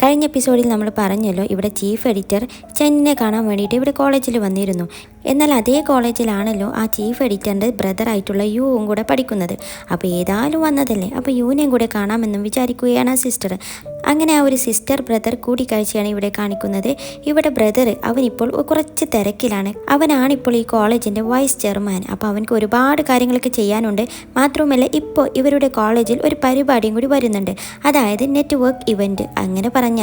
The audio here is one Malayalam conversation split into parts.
കഴിഞ്ഞ എപ്പിസോഡിൽ നമ്മൾ പറഞ്ഞല്ലോ ഇവിടെ ചീഫ് എഡിറ്റർ ചെന്നിനെ കാണാൻ വേണ്ടിയിട്ട് ഇവിടെ കോളേജിൽ വന്നിരുന്നു. എന്നാൽ അതേ കോളേജിലാണല്ലോ ആ ചീഫ് എഡിറ്ററിൻ്റെ ബ്രദറായിട്ടുള്ള യുവും കൂടെ പഠിക്കുന്നത്. അപ്പോൾ ഏതായാലും വന്നതല്ലേ, അപ്പോൾ യുവിനെയും കൂടെ കാണാമെന്നും വിചാരിക്കുകയാണ് ആ സിസ്റ്റർ. അങ്ങനെ ആ ഒരു സിസ്റ്റർ ബ്രദർ കൂടിക്കാഴ്ചയാണ് ഇവിടെ കാണിക്കുന്നത്. ഇവിടെ ബ്രദർ അവനിപ്പോൾ കുറച്ച് തിരക്കിലാണ്. അവനാണിപ്പോൾ ഈ കോളേജിൻ്റെ വൈസ് ചെയർമാൻ. അപ്പോൾ അവനക്ക് ഒരുപാട് കാര്യങ്ങളൊക്കെ ചെയ്യാനുണ്ട്. മാത്രവുമല്ല ഇപ്പോൾ ഇവരുടെ കോളേജിൽ ഒരു പരിപാടിയും കൂടി വരുന്നുണ്ട്, അതായത് നെറ്റ്വർക്ക് ഇവൻറ്റ്. അങ്ങനെ പറഞ്ഞാൽ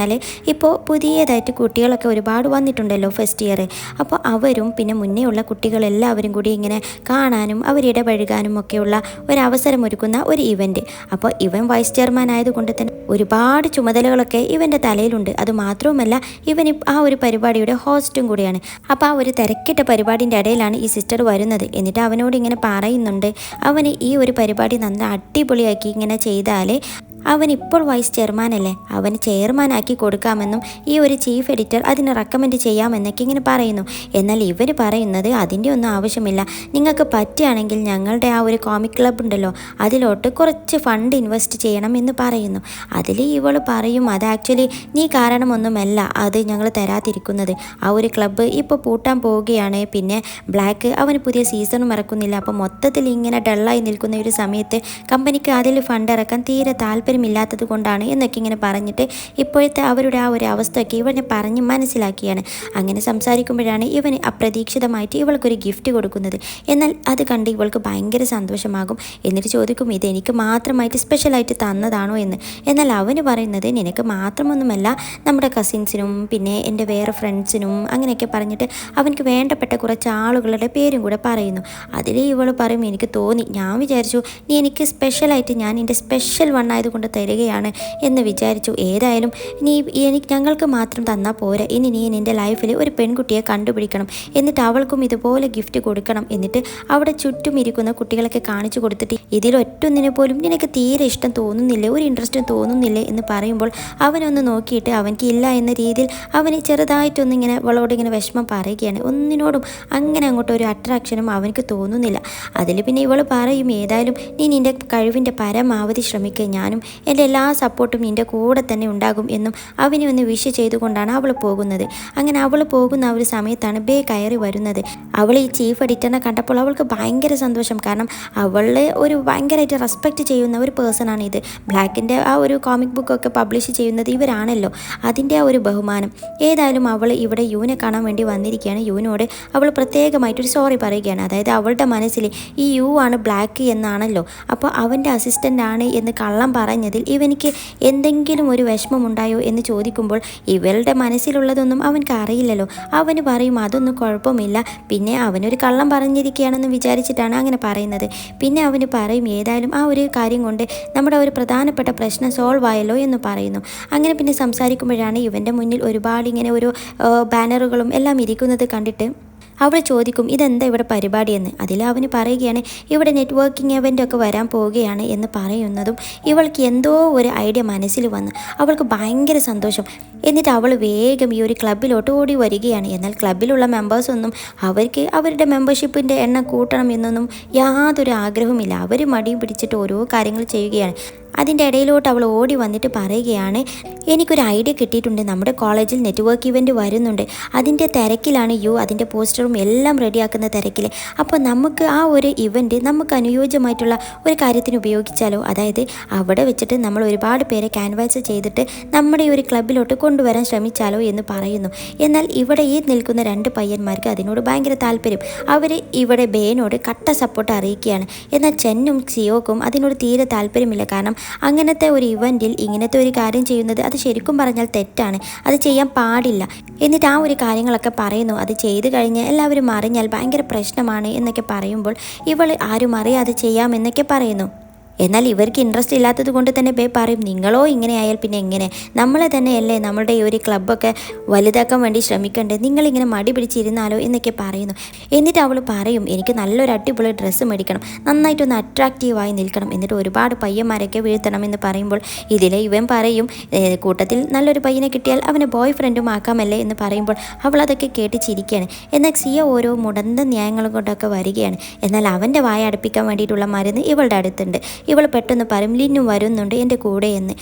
ഇപ്പോൾ പുതിയതായിട്ട് കുട്ടികളൊക്കെ ഒരുപാട് വന്നിട്ടുണ്ടല്ലോ ഫസ്റ്റ് ഇയർ. അപ്പോൾ അവരും പിന്നെ മുന്നേ ഉള്ള കുട്ടികളെല്ലാവരും കൂടി ഇങ്ങനെ കാണാനും അവരിടപഴകാനും ഒക്കെയുള്ള ഒരവസരം ഒരുക്കുന്ന ഒരു ഇവൻറ്റ്. അപ്പോൾ ഇവൻ വൈസ് ചെയർമാൻ ആയതുകൊണ്ട് തന്നെ ഒരുപാട് ചുമതലകളൊക്കെ ഇവൻ്റെ തലയിലുണ്ട്. അതുമാത്രവുമല്ല ഇവൻ ആ ഒരു പരിപാടിയുടെ ഹോസ്റ്റും കൂടിയാണ്. അപ്പോൾ ആ ഒരു തിരക്കിട്ട പരിപാടിൻ്റെ ഇടയിലാണ് ഈ സിസ്റ്റർ വരുന്നത്. എന്നിട്ട് അവനോട് ഇങ്ങനെ പറയുന്നുണ്ട്, അവന് ഈ ഒരു പരിപാടി നന്നായി അടിപൊളിയാക്കി ഇങ്ങനെ ചെയ്താൽ അവനിപ്പോൾ വൈസ് ചെയർമാനല്ലേ, അവന് ചെയർമാനാക്കി കൊടുക്കാമെന്നും ഈ ഒരു ചീഫ് എഡിറ്റർ അതിനെ റെക്കമെൻഡ് ചെയ്യാമെന്നൊക്കെ ഇങ്ങനെ പറയുന്നു. എന്നാൽ ഇവർ പറയുന്നത് അതിൻ്റെ ഒന്നും ആവശ്യമില്ല, നിങ്ങൾക്ക് പറ്റുകയാണെങ്കിൽ ഞങ്ങളുടെ ആ ഒരു കോമിക് ക്ലബ് ഉണ്ടല്ലോ അതിലോട്ട് കുറച്ച് ഫണ്ട് ഇൻവെസ്റ്റ് ചെയ്യണം എന്ന് പറയുന്നു. അതിൽ ഇവൾ പറയും അത് ആക്ച്വലി നീ കാരണമൊന്നുമല്ല അത് ഞങ്ങൾ തരാതിരിക്കുന്നത്. ആ ഒരു ക്ലബ്ബ് ഇപ്പോൾ പൂട്ടാൻ പോവുകയാണ്. പിന്നെ ബ്ലാക്ക് അവന് പുതിയ സീസണും ഇറക്കുന്നില്ല. അപ്പോൾ മൊത്തത്തിൽ ഇങ്ങനെ ഡള്ളായി നിൽക്കുന്ന ഒരു സമയത്ത് കമ്പനിക്ക് അതിൽ ഫണ്ട് ഇറക്കാൻ തീരെ താല്പര്യമില്ലാത്തത് കൊണ്ടാണ് എന്നൊക്കെ ഇങ്ങനെ പറഞ്ഞിട്ട് ഇപ്പോഴത്തെ അവരുടെ ആ ഒരു അവസ്ഥയൊക്കെ ഇവനെ പറഞ്ഞ് മനസ്സിലാക്കിയാണ്. അങ്ങനെ സംസാരിക്കുമ്പോഴാണ് ഇവന് അപ്രതീക്ഷിതമായിട്ട് ഇവൾക്കൊരു ഗിഫ്റ്റ് കൊടുക്കുന്നത്. എന്നാൽ അത് കണ്ട് ഇവൾക്ക് ഭയങ്കര സന്തോഷമാകും. എന്നിട്ട് ചോദിക്കും ഇത് എനിക്ക് മാത്രമായിട്ട് സ്പെഷ്യലായിട്ട് തന്നതാണോ എന്ന്. എന്നാൽ അവന് പറയുന്നത് നിനക്ക് മാത്രമൊന്നുമല്ല, നമ്മുടെ കസിൻസിനും പിന്നെ എൻ്റെ വേറെ ഫ്രണ്ട്സിനും അങ്ങനെയൊക്കെ പറഞ്ഞിട്ട് അവനക്ക് വേണ്ടപ്പെട്ട കുറച്ച് ആളുകളുടെ പേരും കൂടെ പറയുന്നു. അതിൽ ഇവൾ പറയും എനിക്ക് തോന്നി, ഞാൻ വിചാരിച്ചു നീ എനിക്ക് സ്പെഷ്യലായിട്ട് ഞാൻ എൻ്റെ സ്പെഷ്യൽ വൺ ആയതുകൊണ്ട് തരികയാണ് എന്ന് വിചാരിച്ചു. ഏതായാലും നീ ഞങ്ങൾക്ക് മാത്രം തന്നാൽ പോരാ, ഇനി നീ നിൻ്റെ ലൈഫിൽ ഒരു പെൺകുട്ടിയെ കണ്ടുപിടിക്കണം, എന്നിട്ട് അവൾക്കും ഇതുപോലെ ഗിഫ്റ്റ് കൊടുക്കണം. എന്നിട്ട് അവിടെ ചുറ്റും ഇരിക്കുന്ന കുട്ടികളൊക്കെ കാണിച്ചു കൊടുത്തിട്ട് ഇതിലൊറ്റൊന്നിനെ പോലും നിനക്ക് തീരെ ഇഷ്ടം തോന്നുന്നില്ലേ, ഒരു ഇൻട്രസ്റ്റ് തോന്നുന്നില്ലേ എന്ന് പറയുമ്പോൾ അവനൊന്ന് നോക്കിയിട്ട് അവനക്ക് ഇല്ല എന്ന രീതിയിൽ അവന് ചെറുതായിട്ടൊന്നിങ്ങനെ അവളോട് ഇങ്ങനെ വിഷമം പറയുകയാണ്. ഒന്നിനോടും അങ്ങനെ അങ്ങോട്ട് ഒരു അട്രാക്ഷനും അവനക്ക് തോന്നുന്നില്ല. അതിൽ പിന്നെ ഇവൾ പറയും ഏതായാലും നീ നിൻ്റെ കഴിവിൻ്റെ പരമാവധി ശ്രമിക്കുക, ഞാനും എൻ്റെ എല്ലാ സപ്പോർട്ടും നിൻ്റെ കൂടെ തന്നെ ഉണ്ടാകും എന്നും അവനെ ഒന്ന് വിഷ് ചെയ്തുകൊണ്ടാണ് അവൾ പോകുന്നത്. അങ്ങനെ അവൾ പോകുന്ന ആ ഒരു സമയത്താണ് ബേ കയറി വരുന്നത്. അവൾ ഈ ചീഫ് എഡിറ്ററിനെ കണ്ടപ്പോൾ അവൾക്ക് ഭയങ്കര സന്തോഷം. കാരണം അവളെ ഒരു ഭയങ്കരമായിട്ട് റെസ്പെക്റ്റ് ചെയ്യുന്ന ഒരു പേഴ്സണാണ് ഇത്. ബ്ലാക്കിൻ്റെ ആ ഒരു കോമിക് ബുക്കൊക്കെ പബ്ലിഷ് ചെയ്യുന്നത് ഇവരാണല്ലോ, അതിൻ്റെ ആ ഒരു ബഹുമാനം. ഏതായാലും അവൾ ഇവിടെ യുവിനെ കാണാൻ വേണ്ടി വന്നിരിക്കുകയാണ്. യുവിനോട് അവൾ പ്രത്യേകമായിട്ടൊരു സോറി പറയുകയാണ്. അതായത് അവളുടെ മനസ്സിൽ ഈ യു ആണ് ബ്ലാക്ക് എന്നാണല്ലോ, അപ്പോൾ അവൻ്റെ അസിസ്റ്റൻ്റ് ആണ് എന്ന് കള്ളം പറഞ്ഞതിൽ ഇവനിക്ക് എന്തെങ്കിലും ഒരു വിഷമമുണ്ടായോ എന്ന് ചോദിക്കുമ്പോൾ ഇവളുടെ മനസ്സിലുള്ളതൊന്നും അവനക്ക് അറിയില്ലല്ലോ. അവന് പറയും അതൊന്നും കുഴപ്പമില്ല, പിന്നെ അവനൊരു കള്ളം പറഞ്ഞിരിക്കുകയാണെന്ന് വിചാരിച്ചിട്ടാണ് അങ്ങനെ പറയുന്നത്. പിന്നെ അവന് പറയും ഏതായാലും ആ ഒരു കാര്യം കൊണ്ട് നമ്മുടെ ഒരു പ്രധാനപ്പെട്ട പ്രശ്നം സോൾവ് ആയല്ലോ എന്ന് പറയുന്നു. അങ്ങനെ പിന്നെ സംസാരിക്കുമ്പോഴാണ് ഇവൻ്റെ മുന്നിൽ ഒരുപാട് ഇങ്ങനെ ഒരു ബാനറുകളും എല്ലാം ഇരിക്കുന്നത് കണ്ടിട്ട് അവൾ ചോദിക്കും ഇതെന്താ ഇവിടെ പരിപാടിയെന്ന്. അതിൽ അവന് പറയുകയാണ് ഇവിടെ നെറ്റ്വർക്കിംഗ് ഇവൻ്റൊക്കെ വരാൻ പോവുകയാണ് എന്ന് പറയുന്നതും ഇവൾക്ക് എന്തോ ഒരു ഐഡിയ മനസ്സിൽ വന്ന് അവൾക്ക് ഭയങ്കര സന്തോഷം. എന്നിട്ട് അവൾ വേഗം ഈ ഒരു ക്ലബിലോട്ട് ഓടി വരികയാണ്. എന്നാൽ ക്ലബിലുള്ള മെമ്പേഴ്സൊന്നും അവർക്ക് അവരുടെ മെമ്പർഷിപ്പിൻ്റെ എണ്ണം കൂട്ടണം എന്നൊന്നും യാതൊരു ആഗ്രഹവുമില്ല. അവർ മടിയും പിടിച്ചിട്ട് ഓരോ കാര്യങ്ങൾ ചെയ്യുകയാണ്. അതിൻ്റെ ഇടയിലോട്ട് അവൾ ഓടി വന്നിട്ട് പറയുകയാണ് എനിക്കൊരു ഐഡിയ കിട്ടിയിട്ടുണ്ട്, നമ്മുടെ കോളേജിൽ നെറ്റ്വർക്ക് ഇവൻറ്റ് വരുന്നുണ്ട്, അതിൻ്റെ തിരക്കിലാണ് യു, അതിൻ്റെ പോസ്റ്ററും എല്ലാം റെഡിയാക്കുന്ന തിരക്കിൽ. അപ്പോൾ നമുക്ക് ആ ഒരു ഇവൻറ്റ് നമുക്ക് അനുയോജ്യമായിട്ടുള്ള ഒരു കാര്യത്തിന് ഉപയോഗിച്ചാലോ, അതായത് അവിടെ വെച്ചിട്ട് നമ്മൾ ഒരുപാട് പേരെ ക്യാൻവാസ് ചെയ്തിട്ട് നമ്മുടെ ഈ ഒരു ക്ലബിലോട്ട് കൊണ്ടുവരാൻ ശ്രമിച്ചാലോ എന്ന് പറയുന്നു. എന്നാൽ ഇവിടെ ഈ നിൽക്കുന്ന രണ്ട് പയ്യന്മാർക്ക് അതിനോട് ഭയങ്കര താല്പര്യം. അവർ ഇവിടെ ബേനോട് കട്ട സപ്പോർട്ട് അറിയിക്കുകയാണ്. എന്നാൽ ചെന്നും സിയോക്കും അതിനോട് തീരെ താല്പര്യമില്ല. കാരണം അങ്ങനത്തെ ഒരു ഇവൻറ്റിൽ ഇങ്ങനത്തെ ഒരു കാര്യം ചെയ്യുന്നത് അത് ശരിക്കും പറഞ്ഞാൽ തെറ്റാണ്, അത് ചെയ്യാൻ പാടില്ല. എന്നിട്ട് ആ ഒരു കാര്യങ്ങളൊക്കെ പറയുന്നു. അത് ചെയ്ത് കഴിഞ്ഞ് എല്ലാവരും അറിഞ്ഞാൽ ഭയങ്കര പ്രശ്നമാണ് എന്നൊക്കെ പറയുമ്പോൾ ഇവൾ ആരും അറിയാതെ ചെയ്യാമെന്നൊക്കെ പറയുന്നു. എന്നാൽ ഇവർക്ക് ഇൻട്രസ്റ്റ് ഇല്ലാത്തത് കൊണ്ട് തന്നെ ബേ പറയും നിങ്ങളോ ഇങ്ങനെ ആയാൽ പിന്നെ എങ്ങനെ, നമ്മളെ തന്നെയല്ലേ നമ്മളുടെ ഈ ഒരു ക്ലബ്ബൊക്കെ വലുതാക്കാൻ വേണ്ടി ശ്രമിക്കേണ്ടത്, നിങ്ങളിങ്ങനെ മടി പിടിച്ചിരുന്നാലോ എന്നൊക്കെ പറയുന്നു. എന്നിട്ട് അവൾ പറയും എനിക്ക് നല്ലൊരു അടിപൊളി ഡ്രസ്സ് മേടിക്കണം, നന്നായിട്ടൊന്ന് അട്രാക്റ്റീവായി നിൽക്കണം, എന്നിട്ട് ഒരുപാട് പയ്യന്മാരൊക്കെ വീഴ്ത്തണം എന്ന് പറയുമ്പോൾ ഇതിൽ ഇവൻ പറയും കൂട്ടത്തിൽ നല്ലൊരു പയ്യനെ കിട്ടിയാൽ അവനെ ബോയ് ഫ്രണ്ടും ആക്കാമല്ലേ എന്ന് പറയുമ്പോൾ അവൾ അതൊക്കെ കേട്ട് ചിരിക്കുകയാണ്. എന്നാൽ സിയ ഓരോ മുടന്ത ന്യായങ്ങളും കൊണ്ടൊക്കെ വരികയാണ്. എന്നാൽ അവൻ്റെ വായ അടുപ്പിക്കാൻ വേണ്ടിയിട്ടുള്ള മരുന്ന് ഇവളുടെ അടുത്തുണ്ട്. ഇവൾ പെട്ടെന്ന് പറയും ലിന്നു വരുന്നുണ്ട് എൻ്റെ കൂടെ എന്ന്.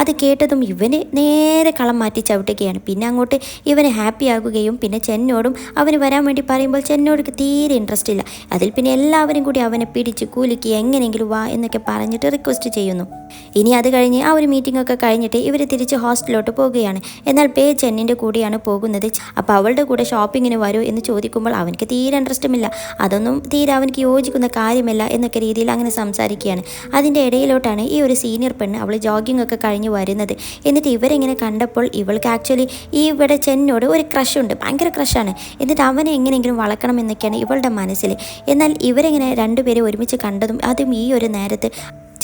അത് കേട്ടതും ഇവന് നേരെ കളം മാറ്റി ചവിട്ടുകയാണ്. പിന്നെ അങ്ങോട്ട് ഇവന് ഹാപ്പി ആകുകയും പിന്നെ ചെന്നോടും അവന് വരാൻ വേണ്ടി പറയുമ്പോൾ ചെന്നോട് തീരെ ഇൻട്രസ്റ്റ് ഇല്ല. അതിൽ പിന്നെ എല്ലാവരും കൂടി അവനെ പിടിച്ച് കുലുക്കി എങ്ങനെയെങ്കിലും വാ എന്നൊക്കെ പറഞ്ഞിട്ട് റിക്വസ്റ്റ് ചെയ്യുന്നു. ഇനി അത് കഴിഞ്ഞ് ആ ഒരു മീറ്റിംഗ് ഒക്കെ കഴിഞ്ഞിട്ട് ഇവർ തിരിച്ച് ഹോസ്റ്റലിലോട്ട് പോവുകയാണ്. എന്നാൽ പേ ചെന്നിൻ്റെ കൂടെയാണ് പോകുന്നത്. അപ്പോൾ അവളുടെ കൂടെ ഷോപ്പിങ്ങിന് വരൂ എന്ന് ചോദിക്കുമ്പോൾ അവനക്ക് തീരെ ഇൻട്രസ്റ്റുമില്ല. അതൊന്നും തീരെ അവനക്ക് യോജിക്കുന്ന കാര്യമല്ല എന്നൊക്കെ രീതിയിൽ അങ്ങനെ സംസാരിക്കുകയാണ്. അതിൻ്റെ ഇടയിലോട്ടാണ് ഈ ഒരു സീനിയർ പെണ്ണ് അവൾ ജോഗിങ് ഒക്കെ കഴിഞ്ഞ് വരുന്നത്. എന്നിട്ട് ഇവരെങ്ങനെ കണ്ടപ്പോൾ ഇവൾക്ക് ആക്ച്വലി ഈ ഇവിടെ ചെന്നോട് ഒരു ക്രഷ് ഉണ്ട്, ഭയങ്കര ക്രഷാണ്. എന്നിട്ട് അവനെ എങ്ങനെയെങ്കിലും വളക്കണം എന്നൊക്കെയാണ് ഇവളുടെ മനസ്സിൽ. എന്നാൽ ഇവരെങ്ങനെ രണ്ടുപേരെ ഒരുമിച്ച് കണ്ടതും അതും ഈ ഒരു നേരത്ത്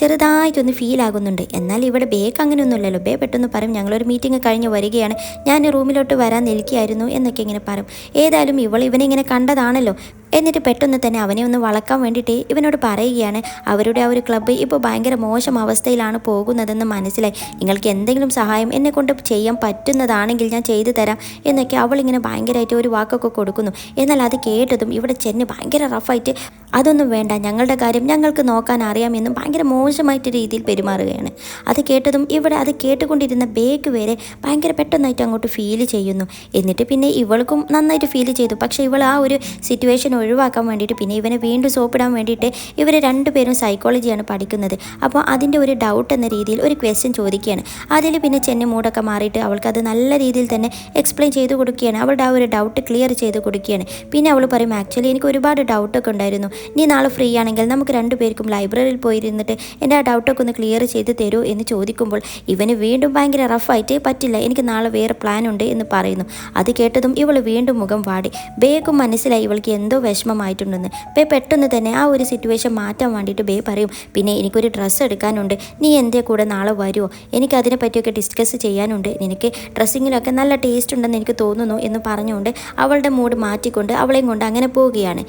ചെറുതായിട്ടൊന്ന് ഫീൽ ആകുന്നുണ്ട്. എന്നാൽ ഇവിടെ ബേക്ക് അങ്ങനെയൊന്നുമില്ലല്ലോ. ബേ പെട്ടെന്ന് പറയും ഞങ്ങളൊരു മീറ്റിംഗ് കഴിഞ്ഞ് വരികയാണ്, ഞാൻ റൂമിലോട്ട് വരാൻ നിൽക്കുകയായിരുന്നു എന്നൊക്കെ ഇങ്ങനെ പറയും. ഏതായാലും ഇവനെ ഇങ്ങനെ കണ്ടതാണല്ലോ. എന്നിട്ട് പെട്ടെന്ന് തന്നെ അവനെ ഒന്ന് വളക്കാൻ വേണ്ടിയിട്ട് ഇവനോട് പറയുകയാണ് അവരുടെ ആ ഒരു ക്ലബ്ബ് ഇപ്പോൾ ഭയങ്കര മോശം അവസ്ഥയിലാണ് പോകുന്നതെന്ന് മനസ്സിലായി. നിങ്ങൾക്ക് എന്തെങ്കിലും സഹായം എന്നെ കൊണ്ട് ചെയ്യാൻ പറ്റുന്നതാണെങ്കിൽ ഞാൻ ചെയ്തു തരാം എന്നൊക്കെ അവളിങ്ങനെ ഭയങ്കരമായിട്ട് ഒരു വാക്കൊക്കെ കൊടുക്കുന്നു. എന്നാൽ അത് കേട്ടതും ഇവിടെ ചെന്ന് ഭയങ്കര റഫായിട്ട് അതൊന്നും വേണ്ട, ഞങ്ങളുടെ കാര്യം ഞങ്ങൾക്ക് നോക്കാൻ അറിയാമെന്നും ഭയങ്കര മോശമായിട്ട് രീതിയിൽ പെരുമാറുകയാണ്. അത് കേട്ടതും ഇവിടെ അത് കേട്ടുകൊണ്ടിരുന്ന ബേക്ക് വരെ ഭയങ്കര പെട്ടെന്നായിട്ട് അങ്ങോട്ട് ഫീൽ ചെയ്യുന്നു. എന്നിട്ട് പിന്നെ ഇവൾക്കും നന്നായിട്ട് ഫീൽ ചെയ്തു. പക്ഷേ ഇവൾ ആ ഒരു സിറ്റുവേഷൻ ഒഴിവാക്കാൻ വേണ്ടിയിട്ട് പിന്നെ ഇവനെ വീണ്ടും സോപ്പിടാൻ വേണ്ടിയിട്ട് ഇവർ രണ്ടുപേരും സൈക്കോളജിയാണ് പഠിക്കുന്നത്. അപ്പോൾ അതിൻ്റെ ഒരു ഡൗട്ട് എന്ന രീതിയിൽ ഒരു ക്വസ്റ്റ്യൻ ചോദിക്കുകയാണ്. അതിൽ പിന്നെ ചെന്നി മൂടൊക്കെ മാറിയിട്ട് അവൾക്കത് നല്ല രീതിയിൽ തന്നെ എക്സ്പ്ലെയിൻ ചെയ്ത് കൊടുക്കുകയാണ്. അവളുടെ ആ ഒരു ഡൗട്ട് ക്ലിയർ ചെയ്ത് കൊടുക്കുകയാണ്. പിന്നെ അവൾ പറയും ആക്ച്വലി എനിക്ക് ഒരുപാട് ഡൗട്ടൊക്കെ ഉണ്ടായിരുന്നു, നീ നാളെ ഫ്രീ ആണെങ്കിൽ നമുക്ക് രണ്ടുപേർക്കും ലൈബ്രറിയിൽ പോയിരുന്നിട്ട് എൻ്റെ ആ ഡൗട്ടൊക്കെ ഒന്ന് ക്ലിയർ ചെയ്ത് തരൂ എന്ന് ചോദിക്കുമ്പോൾ ഇവന് വീണ്ടും ഭയങ്കര റഫായിട്ട് പറ്റില്ല, എനിക്ക് നാളെ വേറെ പ്ലാൻ ഉണ്ട് എന്ന് പറയുന്നു. അത് കേട്ടതും ഇവൾ വീണ്ടും മുഖം വാടി. ബേക്കും മനസ്സിലായി ഇവൾക്ക് എന്തോ വിഷമമായിട്ടുണ്ടെന്ന്. ബേ പെട്ടെന്ന് തന്നെ ആ ഒരു സിറ്റുവേഷൻ മാറ്റാൻ വേണ്ടിയിട്ട് ബേ പറയും പിന്നെ എനിക്കൊരു ഡ്രസ്സ് എടുക്കാനുണ്ട്, നീ എൻ്റെ കൂടെ നാളെ വരുമോ, എനിക്ക് അതിനെ പറ്റിയൊക്കെ ഡിസ്കസ് ചെയ്യാനുണ്ട്, നിനക്ക് ഡ്രസ്സിങ്ങിലൊക്കെ നല്ല ടേസ്റ്റ് ഉണ്ടെന്ന് എനിക്ക് തോന്നുന്നു എന്ന് പറഞ്ഞുകൊണ്ട് അവളുടെ മൂഡ് മാറ്റിക്കൊണ്ട് അവളെയും കൊണ്ട് അങ്ങനെ പോവുകയാണ്.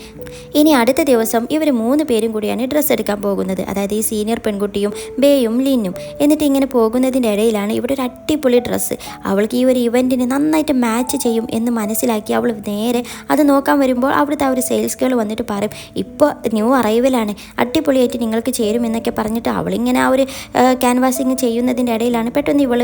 ഇനി അടുത്ത ദിവസം ഇവർ 3 പേരും കൂടിയാണ് ഡ്രസ്സ് എടുക്കാൻ പോകുന്നത്. അതായത് ഈ സീനിയർ പെൺകുട്ടിയും ബേയും ലിന്നും. എന്നിട്ട് ഇങ്ങനെ പോകുന്നതിൻ്റെ ഇടയിലാണ് ഇവിടെ ഒരു അടിപൊളി ഡ്രസ്സ് അവൾക്ക് ഈ ഒരു ഇവൻറ്റിന് നന്നായിട്ട് മാച്ച് ചെയ്യും എന്ന് മനസ്സിലാക്കി അവൾ നേരെ അത് നോക്കാൻ വരുമ്പോൾ അവിടുത്തെ ആ ഒരു സെയിൽസ് ഗേൾ വന്നിട്ട് പറയും ഇപ്പോൾ ന്യൂ അറൈവലാണ്, അടിപൊളിയായിട്ട് നിങ്ങൾക്ക് ചേരും എന്നൊക്കെ പറഞ്ഞിട്ട് അവളിങ്ങനെ ആ ഒരു ക്യാൻവാസിങ് ചെയ്യുന്നതിൻ്റെ ഇടയിലാണ് പെട്ടെന്ന് ഇവൾ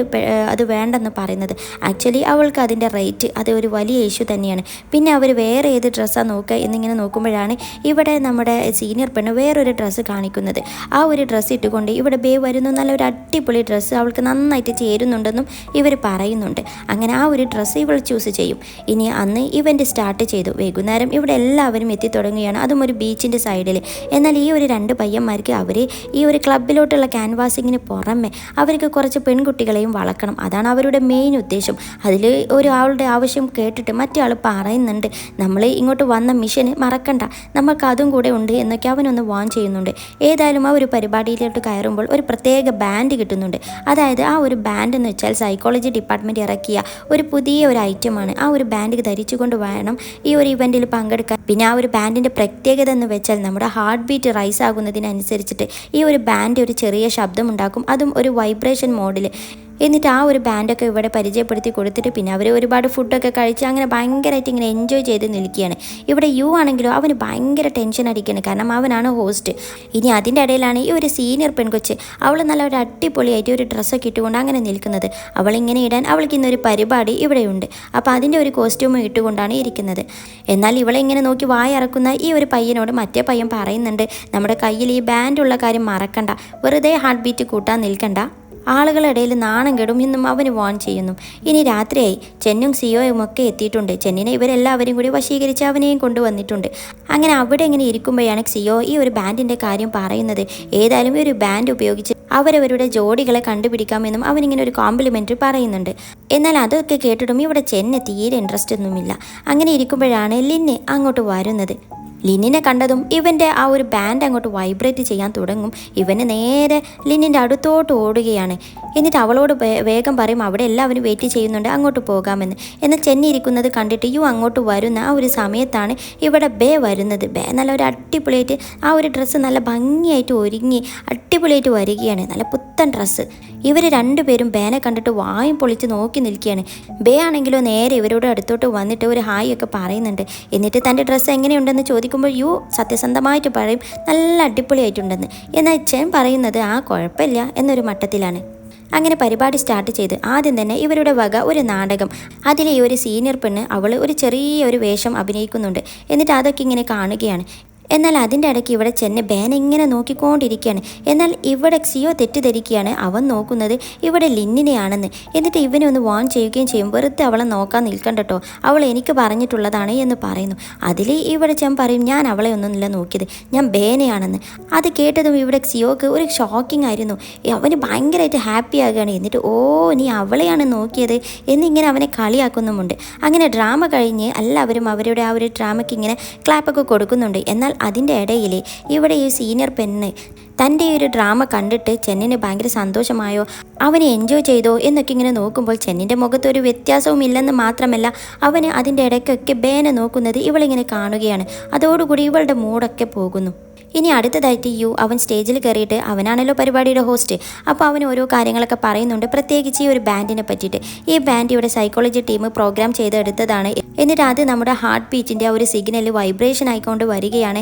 അത് വേണ്ടെന്ന് പറയുന്നത്. ആക്ച്വലി അവൾക്ക് അതിൻ്റെ റേറ്റ് അത് ഒരു വലിയ ഇഷ്യൂ തന്നെയാണ്. പിന്നെ അവർ വേറെ ഏത് ഡ്രസ്സാണ് നോക്കുക എന്നിങ്ങനെ നോക്കുമ്പോഴാണ് ഇവിടെ നമ്മുടെ സീനിയർ പെണ്ണ് വേറൊരു ഡ്രസ്സ് കാണിക്കുന്നത്. ആ ഒരു ഡ്രസ്സ് ഇട്ടുകൊണ്ട് ഇവിടെ ബേ വരുന്നു, നല്ലൊരു അടിപൊളി ഡ്രസ്സ് അവൾക്ക് നന്നായിട്ട് ചേരുന്നുണ്ടെന്നും ഇവർ പറയുന്നുണ്ട്. അങ്ങനെ ആ ഒരു ഡ്രസ്സ് ഇവൾ ചൂസ് ചെയ്യും. ഇനി അന്ന് ഇവൻ്റ് സ്റ്റാർട്ട് ചെയ്തു. വൈകുന്നേരം ഇവിടെ എല്ലാവരും എത്തിത്തുടങ്ങുകയാണ്, അതും ഒരു ബീച്ചിൻ്റെ സൈഡിൽ. എന്നാൽ ഈ ഒരു 2 പയ്യന്മാർക്ക് അവർ ഈ ഒരു ക്ലബിലോട്ടുള്ള ക്യാൻവാസിങ്ങിന് പുറമെ അവർക്ക് കുറച്ച് പെൺകുട്ടികളെയും വളക്കണം, അതാണ് അവരുടെ മെയിൻ ഉദ്ദേശം. അതിൽ ഒരാളുടെ ആവശ്യം കേട്ടിട്ട് മറ്റേ ആൾ പറയുന്നുണ്ട് നമ്മൾ ഇങ്ങോട്ട് വന്ന മിഷന് മറക്കണ്ട, നമുക്ക് അതും കൂടെ ഉണ്ട് എന്നൊക്കെ അവനൊന്ന് വാൺ ചെയ്യുന്നുണ്ട്. ഏതായാലും ആ ഒരു പരിപാടിയിലോട്ട് കയറുമ്പോൾ ഒരു പ്രത്യേക ബാൻഡ് കിട്ടുന്നുണ്ട്. അതായത് ആ ഒരു ബാൻഡ് എന്ന് വെച്ചാൽ സൈക്കോളജി ഡിപ്പാർട്ട്മെൻറ്റ് ഇറക്കിയ ഒരു പുതിയ ഒരു ഐറ്റമാണ്. ആ ഒരു ബാൻഡ് ധരിച്ചുകൊണ്ട് വേണം ഈ ഒരു ഇവൻറ്റിൽ പങ്കെടുക്കാൻ. പിന്നെ ആ ഒരു ബാൻഡിൻ്റെ പ്രത്യേകത എന്ന് വെച്ചാൽ നമ്മുടെ ഹാർട്ട് ബീറ്റ് റൈസ് ആകുന്നതിനനുസരിച്ചിട്ട് ഈ ഒരു ബാൻഡ് ഒരു ചെറിയ ശബ്ദമുണ്ടാക്കും, അതും ഒരു വൈബ്രേഷൻ മോഡിൽ. എന്നിട്ട് ആ ഒരു ബാൻഡൊക്കെ ഇവിടെ പരിചയപ്പെടുത്തി കൊടുത്തിട്ട് പിന്നെ അവർ ഒരുപാട് ഫുഡൊക്കെ കഴിച്ച് അങ്ങനെ ഭയങ്കരമായിട്ട് ഇങ്ങനെ എൻജോയ് ചെയ്ത് നിൽക്കുകയാണ്. ഇവിടെ യു ആണെങ്കിലോ അവന് ഭയങ്കര ടെൻഷൻ അടിക്കുകയാണ്, കാരണം അവനാണ് ഹോസ്റ്റ്. ഇനി അതിൻ്റെ ഇടയിലാണ് ഈ ഒരു സീനിയർ പെൺകൊച്ച് അവൾ നല്ല ഒരു അടിപൊളിയായിട്ട് ഒരു ഡ്രസ്സൊക്കെ ഇട്ടുകൊണ്ട് അങ്ങനെ നിൽക്കുന്നത്. അവളിങ്ങനെ ഇടാൻ അവൾക്ക് ഇന്നൊരു പരിപാടി ഇവിടെയുണ്ട്. അപ്പോൾ അതിൻ്റെ ഒരു കോസ്റ്റ്യൂം ഇട്ടുകൊണ്ടാണ് ഇരിക്കുന്നത്. എന്നാൽ ഇവളെ ഇങ്ങനെ നോക്കി വായിറക്കുന്ന ഈ ഒരു പയ്യനോട് മറ്റേ പയ്യൻ പറയുന്നുണ്ട് നമ്മുടെ കയ്യിൽ ഈ ബാൻഡുള്ള കാര്യം മറക്കണ്ട, വെറുതെ ഹാർട്ട് ബീറ്റ് കൂട്ടാൻ നിൽക്കണ്ട, ആളുകളുടെ ഇടയിൽ നാണം കെടും എന്നും അവന് വാൺ ചെയ്യുന്നു. ഇനി രാത്രിയായി. ചെന്നും സിയോയും ഒക്കെ എത്തിയിട്ടുണ്ട്. ചെന്നിനെ ഇവരെല്ലാവരും കൂടി വശീകരിച്ച് അവനെയും കൊണ്ടുവന്നിട്ടുണ്ട്. അങ്ങനെ അവിടെ ഇങ്ങനെ ഇരിക്കുമ്പോഴാണ് സിയോ ഈ ഒരു ബാൻഡിൻ്റെ കാര്യം പറയുന്നത്. ഏതായാലും ഈ ഒരു ബാൻഡ് ഉപയോഗിച്ച് അവരവരുടെ ജോഡികളെ കണ്ടുപിടിക്കാമെന്നും അവനിങ്ങനെ ഒരു കോംപ്ലിമെൻ്റ് പറയുന്നുണ്ട്. എന്നാൽ അതൊക്കെ കേട്ടിട്ടും ഇവിടെ ചെന്നെ തീരെ ഇൻട്രസ്റ്റ് ഒന്നുമില്ല. അങ്ങനെ ഇരിക്കുമ്പോഴാണ് ലിന്ന് അങ്ങോട്ട് വരുന്നത്. ലിന്നിനെ കണ്ടതും ഇവൻ്റെ ആ ഒരു ബാൻഡ് അങ്ങോട്ട് വൈബ്രേറ്റ് ചെയ്യാൻ തുടങ്ങും. ഇവന് നേരെ ലിന്നിൻ്റെ അടുത്തോട്ട് ഓടുകയാണ്. എന്നിട്ട് അവളോട് വേഗം പറയും അവിടെ എല്ലാവരും വെയിറ്റ് ചെയ്യുന്നുണ്ട്, അങ്ങോട്ട് പോകാമെന്ന്. എന്നാൽ ചെന്നി ഇരിക്കുന്നത് കണ്ടിട്ട് യു അങ്ങോട്ട് വരുന്ന ആ ഒരു സമയത്താണ് ഇവിടെ ബേ വരുന്നത്. ബേ നല്ല ഒരു അടിപൊളിയായിട്ട് ആ ഒരു ഡ്രസ്സ് നല്ല ഭംഗിയായിട്ട് ഒരുങ്ങി അടിപൊളിയായിട്ട് വരികയാണ്, നല്ല പുത്തൻ ഡ്രസ്സ്. ഇവർ രണ്ടുപേരും ബേനെ കണ്ടിട്ട് വായും പൊളിച്ച് നോക്കി നിൽക്കുകയാണ്. ബേ ആണെങ്കിലോ നേരെ ഇവരോട് അടുത്തോട്ട് വന്നിട്ട് ഒരു ഹായ് ഒക്കെ പറയുന്നുണ്ട്. എന്നിട്ട് തൻ്റെ ഡ്രസ്സ് എങ്ങനെയുണ്ടെന്ന് ചോദിക്കുമ്പോൾ യു സത്യസന്ധമായിട്ട് പറയും നല്ല അടിപൊളിയായിട്ടുണ്ടെന്ന്. എന്നാൽ ചെൻ പറയുന്നത് ആ കുഴപ്പമില്ല എന്നൊരു മട്ടത്തിലാണ്. അങ്ങനെ പരിപാടി സ്റ്റാർട്ട് ചെയ്ത് ആദ്യം തന്നെ ഇവരുടെ വക ഒരു നാടകം. അതിലെ ഈ ഒരു സീനിയർ പെണ്ണ് അവൾ ഒരു ചെറിയൊരു വേഷം അഭിനയിക്കുന്നുണ്ട്. എന്നിട്ട് അതൊക്കെ ഇങ്ങനെ കാണുകയാണ്. എന്നാൽ അതിൻ്റെ ഇടയ്ക്ക് ഇവിടെ ചെന്ന് ബേൻ ഇങ്ങനെ നോക്കിക്കൊണ്ടിരിക്കുകയാണ്. എന്നാൽ ഇവിടെ സിയോ തെറ്റിദ്ധരിക്കുകയാണ്. അവൻ നോക്കുന്നത് ഇവിടെ ലിന്നിനെയാണെന്ന്. എന്നിട്ട് ഇവനെ ഒന്ന് വാൺ ചെയ്യുകയും ചെയ്യും, വെറുതെ അവളെ നോക്കാൻ നിൽക്കണ്ടട്ടോ, അവൾ എനിക്ക് പറഞ്ഞിട്ടുള്ളതാണ് എന്ന് പറയുന്നു. അതിൽ ഇവിടെ ചെൻ പറയും, ഞാൻ അവളെ ഒന്നുമില്ല നോക്കിയത്, ഞാൻ ബേനെയാണെന്ന്. അത് കേട്ടതും ഇവിടെ സിയോക്ക് ഒരു ഷോക്കിംഗ് ആയിരുന്നു. അവന് ഭയങ്കരമായിട്ട് ഹാപ്പി ആകുകയാണ്. എന്നിട്ട് നീ അവളെയാണ് നോക്കിയത് എന്നിങ്ങനെ അവനെ കളിയാക്കുന്നുമുണ്ട്. അങ്ങനെ ഡ്രാമ കഴിഞ്ഞ് എല്ലാവരും അവരുടെ ആ ഒരു ഡ്രാമയ്ക്ക് ഇങ്ങനെ ക്ലാപ്പൊക്കെ കൊടുക്കുന്നുണ്ട്. എന്നാൽ അതിൻ്റെ ഇടയിൽ ഇവിടെ ഈ സീനിയർ പെണ്ണ് തൻ്റെ ഈ ഒരു ഡ്രാമ കണ്ടിട്ട് ചെന്നിന് ഭയങ്കര സന്തോഷമായോ, അവനെ എൻജോയ് ചെയ്തോ എന്നൊക്കെ ഇങ്ങനെ നോക്കുമ്പോൾ ചെന്നിൻ്റെ മുഖത്ത് ഒരു വ്യത്യാസവും ഇല്ലെന്ന് മാത്രമല്ല, അവന് അതിൻ്റെ ഇടയ്ക്കൊക്കെ ബേനെ നോക്കുന്നത് ഇവളിങ്ങനെ കാണുകയാണ്. അതോടുകൂടി ഇവളുടെ മൂഡൊക്കെ പോകുന്നു. ഇനി അടുത്തതായിട്ട് അവൻ സ്റ്റേജിൽ കയറിയിട്ട്, അവനാണല്ലോ പരിപാടിയുടെ ഹോസ്റ്റ്, അപ്പോൾ അവൻ ഓരോ കാര്യങ്ങളൊക്കെ പറയുന്നുണ്ട്. പ്രത്യേകിച്ച് ഈ ഒരു ബാൻഡിനെ പറ്റിയിട്ട്. ഈ ബാൻഡ് ഇവിടെ സൈക്കോളജി ടീം പ്രോഗ്രാം ചെയ്തെടുത്തതാണ്. എന്നിട്ട് അത് നമ്മുടെ ഹാർട്ട് ബീറ്റിൻ്റെ ആ ഒരു സിഗ്നൽ വൈബ്രേഷൻ ആയിക്കൊണ്ട് വരികയാണ്